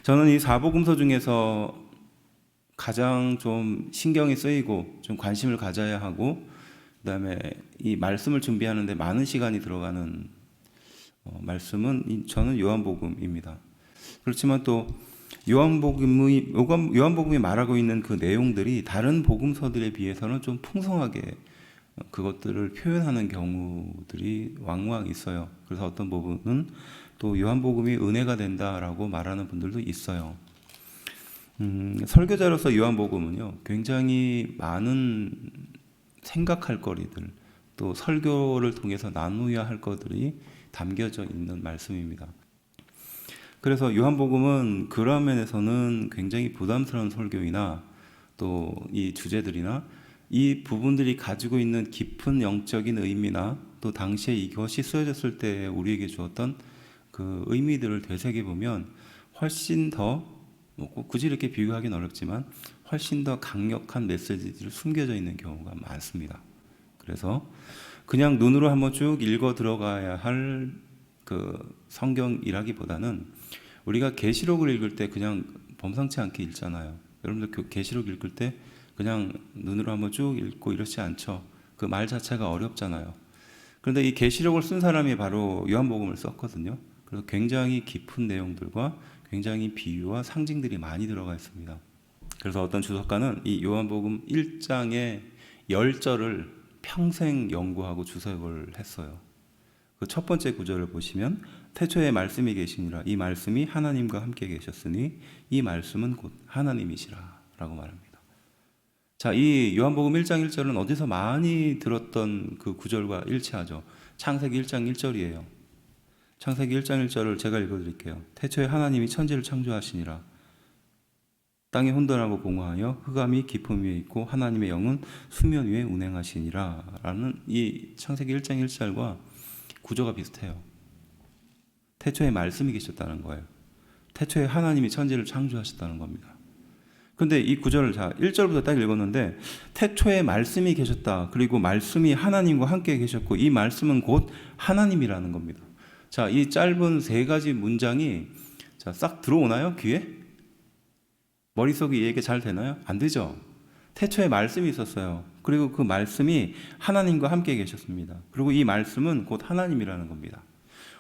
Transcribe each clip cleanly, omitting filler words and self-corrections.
저는 이 사복음서 중에서 가장 좀 신경이 쓰이고 좀 관심을 가져야 하고, 그다음에 이 말씀을 준비하는데 많은 시간이 들어가는 말씀은 저는 요한복음입니다. 그렇지만 또 요한복음이 말하고 있는 그 내용들이 다른 복음서들에 비해서는 좀 풍성하게 그것들을 표현하는 경우들이 왕왕 있어요. 그래서 어떤 부분은 또 요한복음이 은혜가 된다라고 말하는 분들도 있어요. 설교자로서 요한복음은요, 굉장히 많은 생각할 거리들, 또 설교를 통해서 나누어야 할 것들이 담겨져 있는 말씀입니다. 그래서 요한복음은 그런 면에서는 굉장히 부담스러운 설교이나 또 이 주제들이나 이 부분들이 가지고 있는 깊은 영적인 의미나 또 당시에 이것이 쓰여졌을 때 우리에게 주었던 그 의미들을 되새겨보면 훨씬 더, 굳이 이렇게 비교하기는 어렵지만 훨씬 더 강력한 메시지들이 숨겨져 있는 경우가 많습니다. 그래서 그냥 눈으로 한번 쭉 읽어 들어가야 할 그 성경이라기보다는 우리가 계시록을 읽을 때 그냥 범상치 않게 읽잖아요. 여러분들 계시록 읽을 때 그냥 눈으로 한번 쭉 읽고 이렇지 않죠. 그 말 자체가 어렵잖아요. 그런데 이 계시록을 쓴 사람이 바로 요한복음을 썼거든요. 그래서 굉장히 깊은 내용들과 굉장히 비유와 상징들이 많이 들어가 있습니다. 그래서 어떤 주석가는 이 요한복음 1장의 10절을 평생 연구하고 주석을 했어요. 그 첫 번째 구절을 보시면 태초에 말씀이 계시니라, 이 말씀이 하나님과 함께 계셨으니 이 말씀은 곧 하나님이시라 라고 말합니다. 자, 이 요한복음 1장 1절은 어디서 많이 들었던 그 구절과 일치하죠. 창세기 1장 1절이에요. 창세기 1장 1절을 제가 읽어드릴게요. 태초에 하나님이 천지를 창조하시니라. 땅이 혼돈하고 공허하여 흑암이 깊음 위에 있고 하나님의 영은 수면 위에 운행하시니라 라는 이 창세기 1장 1절과 구조가 비슷해요. 태초에 말씀이 계셨다는 거예요. 태초에 하나님이 천지를 창조하셨다는 겁니다. 근데 이 구절을 1절부터 딱 읽었는데 태초에 말씀이 계셨다. 그리고 말씀이 하나님과 함께 계셨고 이 말씀은 곧 하나님이라는 겁니다. 자, 이 짧은 세 가지 문장이 싹 들어오나요? 귀에? 머릿속에 이해가 잘 되나요? 안 되죠. 태초에 말씀이 있었어요. 그리고 그 말씀이 하나님과 함께 계셨습니다. 그리고 이 말씀은 곧 하나님이라는 겁니다.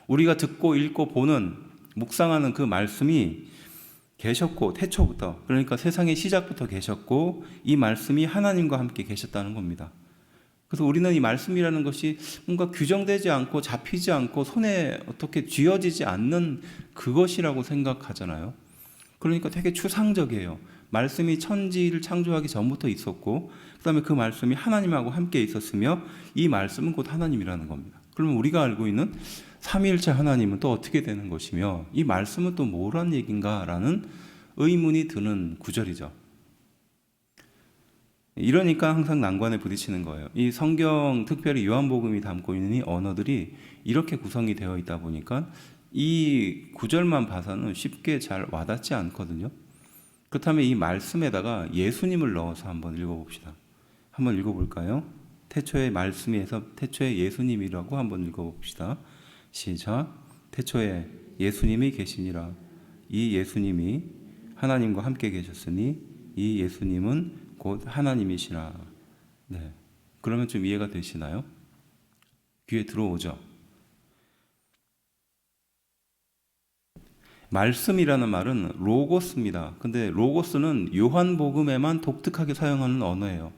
우리가 듣고 읽고 보는 묵상하는 그 말씀이 계셨고 태초부터, 그러니까 세상의 시작부터 계셨고 이 말씀이 하나님과 함께 계셨다는 겁니다. 그래서 우리는 이 말씀이라는 것이 뭔가 규정되지 않고 잡히지 않고 손에 어떻게 쥐어지지 않는 그것이라고 생각하잖아요. 그러니까 되게 추상적이에요. 말씀이 천지를 창조하기 전부터 있었고 그 다음에 그 말씀이 하나님하고 함께 있었으며 이 말씀은 곧 하나님이라는 겁니다. 그러면 우리가 알고 있는 삼위일체 하나님은 또 어떻게 되는 것이며 이 말씀은 또 뭐란 얘기인가 라는 의문이 드는 구절이죠. 이러니까 항상 난관에 부딪히는 거예요. 이 성경, 특별히 요한복음이 담고 있는 이 언어들이 이렇게 구성이 되어 있다 보니까 이 구절만 봐서는 쉽게 잘 와닿지 않거든요. 그렇다면 이 말씀에다가 예수님을 넣어서 한번 읽어봅시다. 한번 읽어볼까요? 태초에 말씀에서 태초에 예수님이라고 한번 읽어봅시다. 시작. 태초에 예수님이 계시니라. 이 예수님이 하나님과 함께 계셨으니 이 예수님은 곧 하나님이시라. 네. 그러면 좀 이해가 되시나요? 귀에 들어오죠? 말씀이라는 말은 로고스입니다. 근데 로고스는 요한복음에만 독특하게 사용하는 언어예요.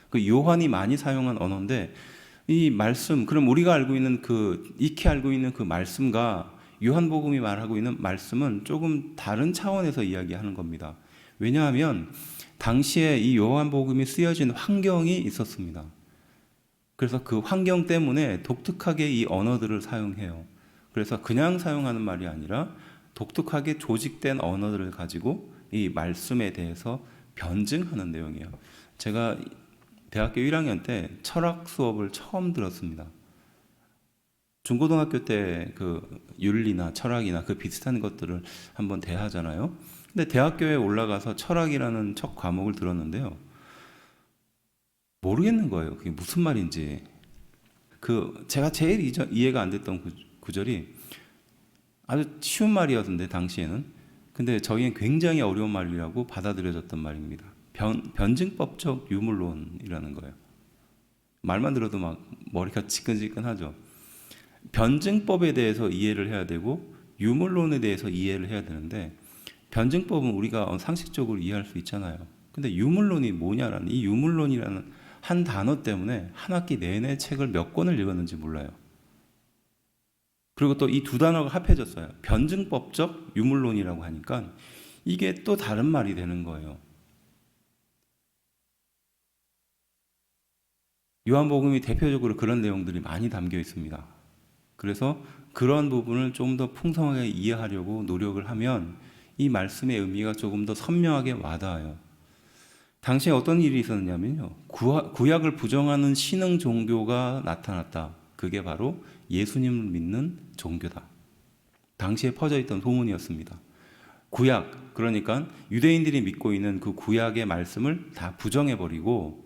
그 요한이 많이 사용한 언어인데 이 말씀, 그럼 우리가 알고 있는 익히 알고 있는 그 말씀과 요한복음이 말하고 있는 말씀은 조금 다른 차원에서 이야기하는 겁니다. 왜냐하면 당시에 이 요한복음이 쓰여진 환경이 있었습니다. 그래서 그 환경 때문에 독특하게 이 언어들을 사용해요. 그래서 그냥 사용하는 말이 아니라 독특하게 조직된 언어들을 가지고 이 말씀에 대해서 변증하는 내용이에요. 제가 대학교 1학년 때 철학 수업을 처음 들었습니다. 중고등학교 때 그 윤리나 철학이나 그 비슷한 것들을 한번 대하잖아요. 근데 대학교에 올라가서 철학이라는 첫 과목을 들었는데요. 모르겠는 거예요. 그게 무슨 말인지. 제가 제일 이해가 안 됐던 구절이 아주 쉬운 말이었는데 당시에는 근데 저희는 굉장히 어려운 말이라고 받아들여졌던 말입니다. 변증법적 유물론이라는 거예요. 말만 들어도 막 머리가 지끈지끈하죠. 변증법에 대해서 이해를 해야 되고 유물론에 대해서 이해를 해야 되는데, 변증법은 우리가 상식적으로 이해할 수 있잖아요. 근데 유물론이 뭐냐라는, 이 유물론이라는 한 단어 때문에 한 학기 내내 책을 몇 권을 읽었는지 몰라요. 그리고 또 이 두 단어가 합해졌어요. 변증법적 유물론이라고 하니까 이게 또 다른 말이 되는 거예요. 요한복음이 대표적으로 그런 내용들이 많이 담겨 있습니다. 그래서 그런 부분을 좀 더 풍성하게 이해하려고 노력을 하면 이 말씀의 의미가 조금 더 선명하게 와닿아요. 당시에 어떤 일이 있었냐면요, 구약을 부정하는 신흥 종교가 나타났다. 그게 바로 예수님을 믿는 종교다. 당시에 퍼져 있던 소문이었습니다. 구약, 그러니까 유대인들이 믿고 있는 그 구약의 말씀을 다 부정해버리고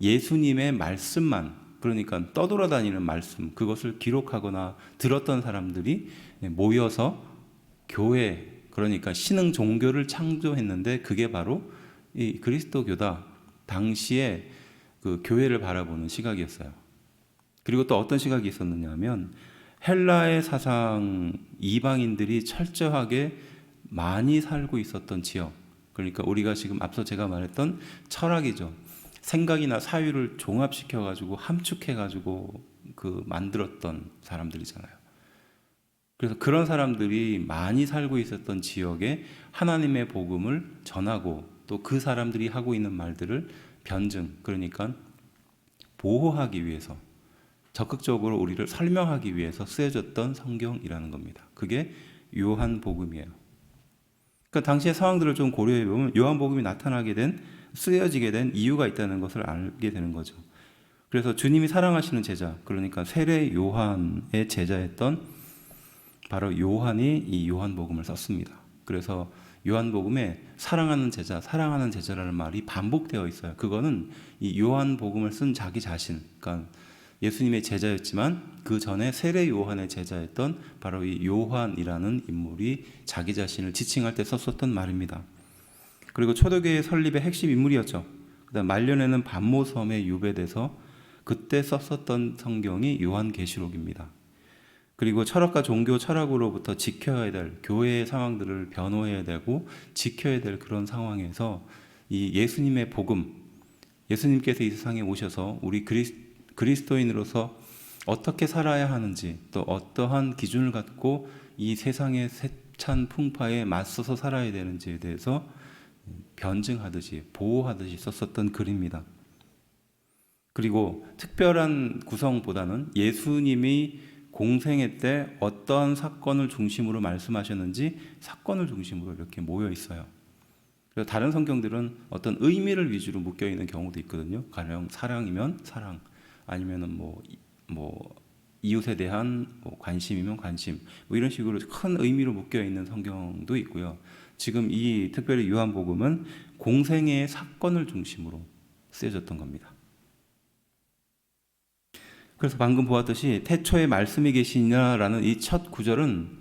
예수님의 말씀만, 그러니까 떠돌아다니는 말씀, 그것을 기록하거나 들었던 사람들이 모여서 교회, 그러니까 신흥 종교를 창조했는데 그게 바로 이 그리스도교다. 당시에 그 교회를 바라보는 시각이었어요. 그리고 또 어떤 시각이 있었느냐 하면, 헬라의 사상, 이방인들이 철저하게 많이 살고 있었던 지역, 그러니까 우리가 지금 앞서 제가 말했던 철학이죠. 생각이나 사유를 종합시켜가지고 함축해가지고 그 만들었던 사람들이잖아요. 그래서 그런 사람들이 많이 살고 있었던 지역에 하나님의 복음을 전하고 또 그 사람들이 하고 있는 말들을 변증, 그러니까 보호하기 위해서, 적극적으로 우리를 설명하기 위해서 쓰여졌던 성경이라는 겁니다. 그게 요한복음이에요. 그러니까 당시의 상황들을 좀 고려해 보면 요한복음이 나타나게 된, 쓰여지게 된 이유가 있다는 것을 알게 되는 거죠. 그래서 주님이 사랑하시는 제자, 그러니까 세례 요한의 제자였던 바로 요한이 이 요한복음을 썼습니다. 그래서 요한복음에 사랑하는 제자, 사랑하는 제자라는 말이 반복되어 있어요. 그거는 이 요한복음을 쓴 자기 자신, 그러니까 예수님의 제자였지만 그 전에 세례 요한의 제자였던 바로 이 요한이라는 인물이 자기 자신을 지칭할 때 썼었던 말입니다. 그리고 초대교회 설립의 핵심 인물이었죠. 그다음 말년에는 반모섬에 유배돼서 그때 썼었던 성경이 요한계시록입니다. 그리고 철학과 종교 철학으로부터 지켜야 될 교회의 상황들을 변호해야 되고 지켜야 될 그런 상황에서 이 예수님의 복음, 예수님께서 이 세상에 오셔서 우리 그리스도인으로서 어떻게 살아야 하는지, 또 어떠한 기준을 갖고 이 세상의 세찬 풍파에 맞서서 살아야 되는지에 대해서 변증하듯이, 보호하듯이 썼었던 글입니다. 그리고 특별한 구성보다는 예수님이 공생애 때 어떤 사건을 중심으로 말씀하셨는지 사건을 중심으로 이렇게 모여 있어요. 그래서 다른 성경들은 어떤 의미를 위주로 묶여 있는 경우도 있거든요. 가령 사랑이면 사랑, 아니면은 뭐 이웃에 대한 관심이면 관심, 뭐 이런 식으로 큰 의미로 묶여 있는 성경도 있고요. 지금 이 특별히 요한복음은 공생애의 사건을 중심으로 쓰여졌던 겁니다. 그래서 방금 보았듯이 태초에 말씀이 계시냐라는 이 첫 구절은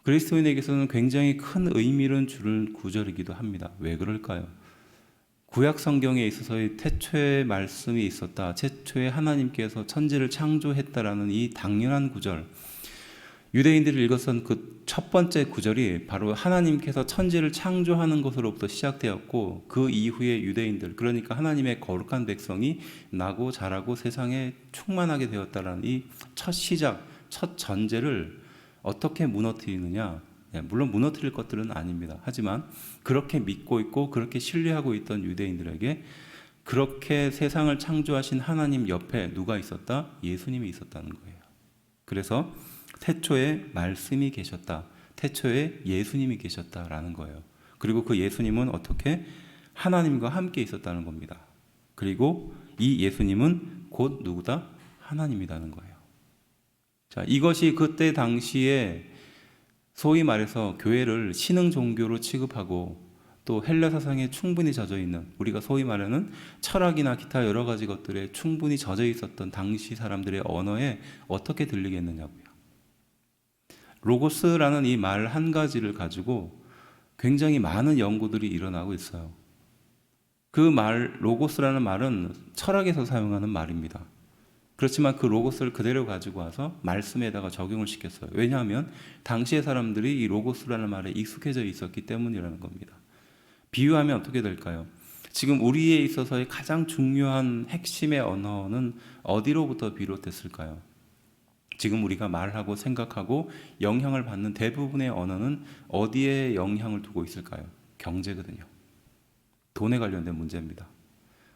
그리스도인에게서는 굉장히 큰 의미를 줄 구절이기도 합니다. 왜 그럴까요? 구약 성경에 있어서의 태초에 말씀이 있었다, 태초에 하나님께서 천지를 창조했다라는 이 당연한 구절, 유대인들이 읽었던 그 첫 번째 구절이 바로 하나님께서 천지를 창조하는 것으로부터 시작되었고, 그 이후에 유대인들, 그러니까 하나님의 거룩한 백성이 나고 자라고 세상에 충만하게 되었다라는 이 첫 시작, 첫 전제를 어떻게 무너뜨리느냐. 물론 무너뜨릴 것들은 아닙니다. 하지만 그렇게 믿고 있고 그렇게 신뢰하고 있던 유대인들에게 그렇게 세상을 창조하신 하나님 옆에 누가 있었다? 예수님이 있었다는 거예요. 그래서 태초에 말씀이 계셨다, 태초에 예수님이 계셨다라는 거예요. 그리고 그 예수님은 어떻게? 하나님과 함께 있었다는 겁니다. 그리고 이 예수님은 곧 누구다? 하나님이라는 거예요. 자, 이것이 그때 당시에 소위 말해서 교회를 신흥 종교로 취급하고 또 헬라 사상에 충분히 젖어 있는, 우리가 소위 말하는 철학이나 기타 여러 가지 것들에 충분히 젖어 있었던 당시 사람들의 언어에 어떻게 들리겠느냐고요. 로고스라는 이 말 한 가지를 가지고 굉장히 많은 연구들이 일어나고 있어요. 그 말, 로고스라는 말은 철학에서 사용하는 말입니다. 그렇지만 그 로고스를 그대로 가지고 와서 말씀에다가 적용을 시켰어요. 왜냐하면 당시의 사람들이 이 로고스라는 말에 익숙해져 있었기 때문이라는 겁니다. 비유하면 어떻게 될까요? 지금 우리에 있어서의 가장 중요한 핵심의 언어는 어디로부터 비롯됐을까요? 지금 우리가 말하고 생각하고 영향을 받는 대부분의 언어는 어디에 영향을 두고 있을까요? 경제거든요. 돈에 관련된 문제입니다.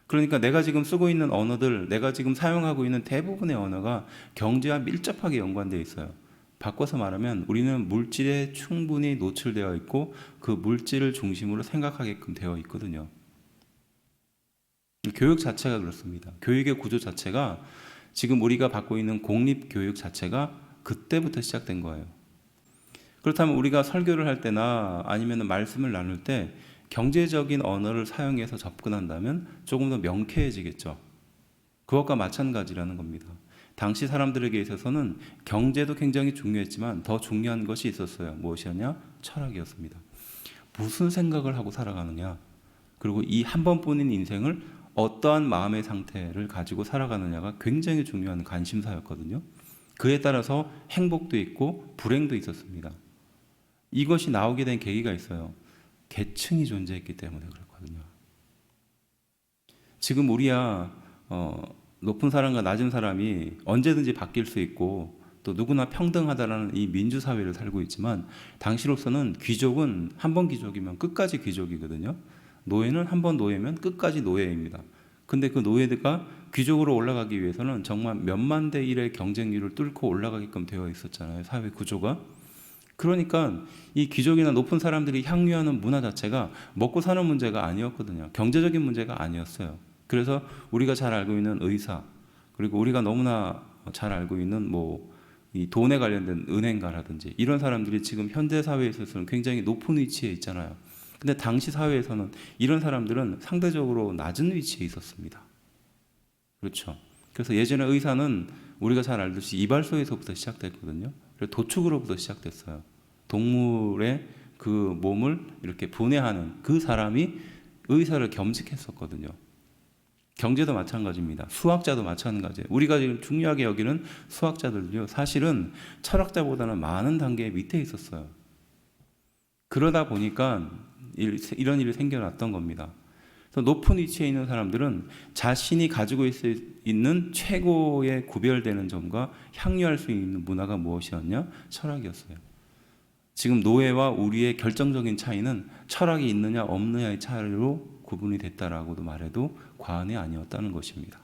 그러니까 내가 지금 쓰고 있는 언어들, 내가 지금 사용하고 있는 대부분의 언어가 경제와 밀접하게 연관되어 있어요. 바꿔서 말하면 우리는 물질에 충분히 노출되어 있고 그 물질을 중심으로 생각하게끔 되어 있거든요. 교육 자체가 그렇습니다. 교육의 구조 자체가 지금 우리가 받고 있는 공립교육 자체가 그때부터 시작된 거예요. 그렇다면 우리가 설교를 할 때나 아니면 말씀을 나눌 때 경제적인 언어를 사용해서 접근한다면 조금 더 명쾌해지겠죠. 그것과 마찬가지라는 겁니다. 당시 사람들에게 있어서는 경제도 굉장히 중요했지만 더 중요한 것이 있었어요. 무엇이었냐? 철학이었습니다. 무슨 생각을 하고 살아가느냐, 그리고 이 한 번뿐인 인생을 어떠한 마음의 상태를 가지고 살아가느냐가 굉장히 중요한 관심사였거든요. 그에 따라서 행복도 있고 불행도 있었습니다. 이것이 나오게 된 계기가 있어요. 계층이 존재했기 때문에 그렇거든요. 지금 우리야 높은 사람과 낮은 사람이 언제든지 바뀔 수 있고 또 누구나 평등하다라는 이 민주사회를 살고 있지만 당시로서는 귀족은 한 번 귀족이면 끝까지 귀족이거든요. 노예는 한 번 노예면 끝까지 노예입니다. 근데 그 노예가 귀족으로 올라가기 위해서는 정말 몇만 대 1의 경쟁률을 뚫고 올라가게끔 되어 있었잖아요. 사회 구조가. 그러니까 이 귀족이나 높은 사람들이 향유하는 문화 자체가 먹고 사는 문제가 아니었거든요. 경제적인 문제가 아니었어요. 그래서 우리가 잘 알고 있는 의사, 그리고 우리가 너무나 잘 알고 있는 이 돈에 관련된 은행가라든지 이런 사람들이 지금 현대 사회에 있어서는 굉장히 높은 위치에 있잖아요. 근데 당시 사회에서는 이런 사람들은 상대적으로 낮은 위치에 있었습니다. 그렇죠. 그래서 예전에 의사는 우리가 잘 알듯이 이발소에서부터 시작됐거든요. 그래서 도축으로부터 시작됐어요. 동물의 그 몸을 이렇게 분해하는 그 사람이 의사를 겸직했었거든요. 경제도 마찬가지입니다. 수학자도 마찬가지예요. 우리가 지금 중요하게 여기는 수학자들도요, 사실은 철학자보다는 많은 단계 밑에 있었어요. 그러다 보니까 이런 일이 생겨났던 겁니다. 그래서 높은 위치에 있는 사람들은 자신이 가지고 있는 최고의 구별되는 점과 향유할 수 있는 문화가 무엇이었냐? 철학이었어요. 지금 노예와 우리의 결정적인 차이는 철학이 있느냐 없느냐의 차이로 구분이 됐다라고도 말해도 과언이 아니었다는 것입니다.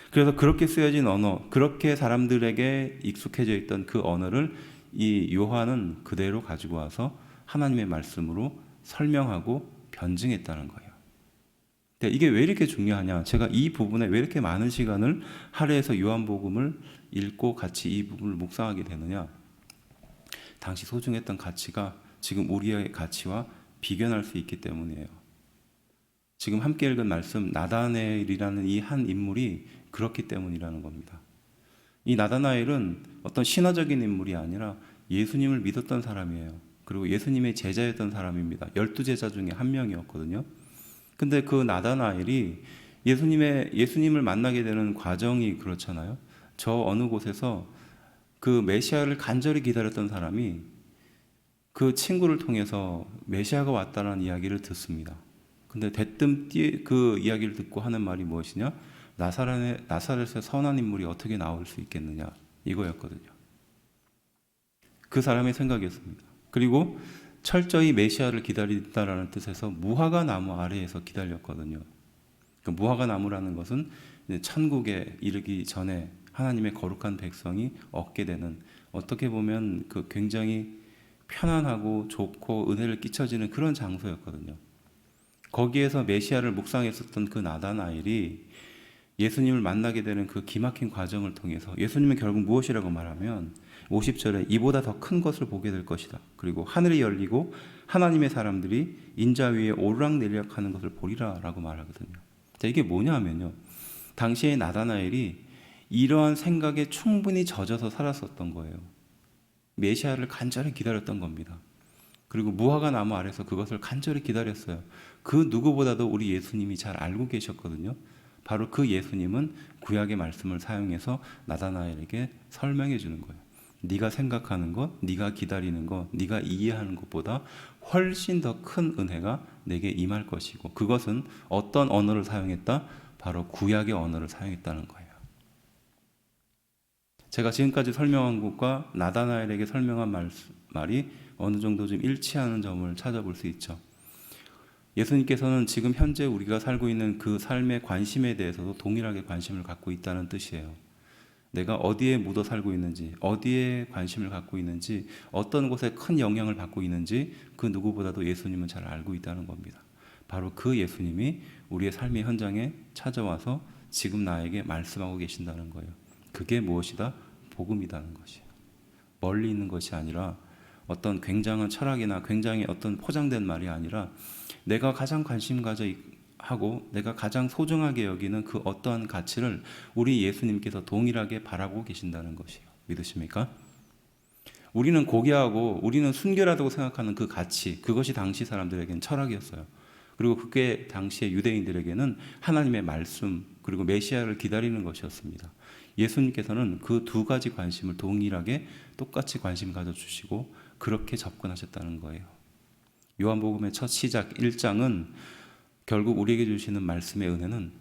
그래서 그렇게 쓰여진 언어, 그렇게 사람들에게 익숙해져 있던 그 언어를 이 요한은 그대로 가지고 와서 하나님의 말씀으로 설명하고 변증했다는 거예요. 근데 이게 왜 이렇게 중요하냐? 제가 이 부분에 왜 이렇게 많은 시간을 할애해서 요한복음을 읽고 같이 이 부분을 묵상하게 되느냐? 당시 소중했던 가치가 지금 우리의 가치와 비견할 수 있기 때문이에요. 지금 함께 읽은 말씀, 나다나엘이라는 이 한 인물이 그렇기 때문이라는 겁니다. 이 나다나엘은 어떤 신화적인 인물이 아니라 예수님을 믿었던 사람이에요. 그리고 예수님의 제자였던 사람입니다. 12제자 중에 한 명이었거든요. 근데 그 나다나엘이 예수님을 만나게 되는 과정이 그렇잖아요. 저 어느 곳에서 그 메시아를 간절히 기다렸던 사람이 그 친구를 통해서 메시아가 왔다는 이야기를 듣습니다. 근데 대뜸 그 이야기를 듣고 하는 말이 무엇이냐? 나사렛의 선한 인물이 어떻게 나올 수 있겠느냐? 이거였거든요. 그 사람의 생각이었습니다. 그리고 철저히 메시아를 기다린다라는 뜻에서 무화과 나무 아래에서 기다렸거든요. 그 무화과 나무라는 것은 천국에 이르기 전에 하나님의 거룩한 백성이 얻게 되는, 어떻게 보면 그 굉장히 편안하고 좋고 은혜를 끼쳐지는 그런 장소였거든요. 거기에서 메시아를 묵상했었던 그 나다나엘이 예수님을 만나게 되는 그 기막힌 과정을 통해서 예수님은 결국 무엇이라고 말하면 50절에 이보다 더 큰 것을 보게 될 것이다. 그리고 하늘이 열리고 하나님의 사람들이 인자 위에 오르락내리락 하는 것을 보리라 라고 말하거든요. 자, 이게 뭐냐 하면요, 당시에 나다나엘이 이러한 생각에 충분히 젖어서 살았었던 거예요. 메시아를 간절히 기다렸던 겁니다. 그리고 무화과 나무 아래서 그것을 간절히 기다렸어요. 그 누구보다도 우리 예수님이 잘 알고 계셨거든요. 바로 그 예수님은 구약의 말씀을 사용해서 나다나엘에게 설명해 주는 거예요. 네가 생각하는 것, 네가 기다리는 것, 네가 이해하는 것보다 훨씬 더 큰 은혜가 내게 임할 것이고, 그것은 어떤 언어를 사용했다? 바로 구약의 언어를 사용했다는 거예요. 제가 지금까지 설명한 것과 나다나엘에게 설명한 말이 어느 정도 좀 일치하는 점을 찾아볼 수 있죠. 예수님께서는 지금 현재 우리가 살고 있는 그 삶의 관심에 대해서도 동일하게 관심을 갖고 있다는 뜻이에요. 내가 어디에 묻어 살고 있는지, 어디에 관심을 갖고 있는지, 어떤 곳에 큰 영향을 받고 있는지 그 누구보다도 예수님은 잘 알고 있다는 겁니다. 바로 그 예수님이 우리의 삶의 현장에 찾아와서 지금 나에게 말씀하고 계신다는 거예요. 그게 무엇이다? 복음이라는 것이에요. 멀리 있는 것이 아니라 어떤 굉장한 철학이나 굉장히 어떤 포장된 말이 아니라 내가 가장 관심 가져 하고 내가 가장 소중하게 여기는 그 어떠한 가치를 우리 예수님께서 동일하게 바라고 계신다는 것이에요. 믿으십니까? 우리는 고귀하고 우리는 순결하다고 생각하는 그 가치, 그것이 당시 사람들에게는 철학이었어요. 그리고 그게 당시의 유대인들에게는 하나님의 말씀 그리고 메시아를 기다리는 것이었습니다. 예수님께서는 그 두 가지 관심을 동일하게 똑같이 관심 가져주시고 그렇게 접근하셨다는 거예요. 요한복음의 첫 시작 1장은 결국 우리에게 주시는 말씀의 은혜는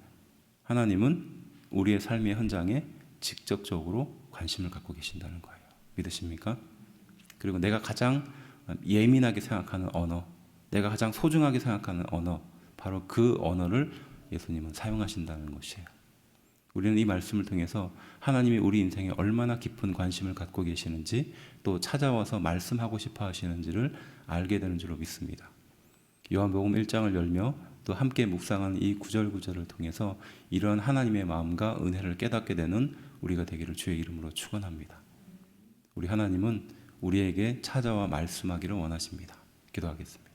하나님은 우리의 삶의 현장에 직접적으로 관심을 갖고 계신다는 거예요. 믿으십니까? 그리고 내가 가장 예민하게 생각하는 언어, 내가 가장 소중하게 생각하는 언어, 바로 그 언어를 예수님은 사용하신다는 것이에요. 우리는 이 말씀을 통해서 하나님이 우리 인생에 얼마나 깊은 관심을 갖고 계시는지 또 찾아와서 말씀하고 싶어 하시는지를 알게 되는 줄로 믿습니다. 요한복음 1장을 열며 또 함께 묵상하는 이 구절구절을 통해서 이런 하나님의 마음과 은혜를 깨닫게 되는 우리가 되기를 주의 이름으로 축원합니다. 우리 하나님은 우리에게 찾아와 말씀하기를 원하십니다. 기도하겠습니다.